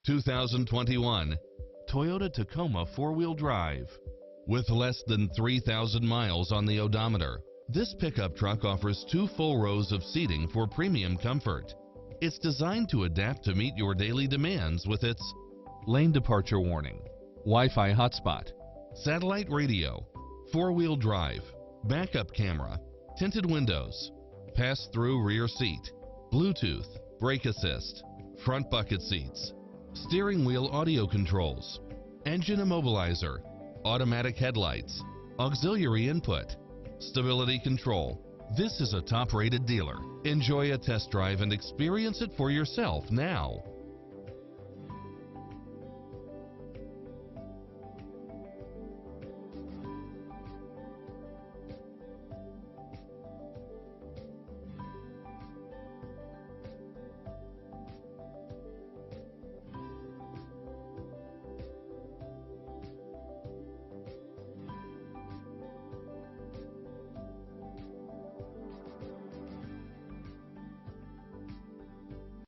2021 Toyota Tacoma 4-wheel drive. With less than 3,000 miles on the odometer, this pickup truck offers 2 full rows of seating for premium comfort. It's designed to adapt to meet your daily demands with its lane departure warning, Wi-Fi hotspot, satellite radio, 4-wheel drive, backup camera, tinted windows, pass-through rear seat, Bluetooth, brake assist, front bucket seats, steering wheel audio controls, engine immobilizer, automatic headlights, auxiliary input, stability control. This is a top-rated dealer. Enjoy a test drive and experience it for yourself now.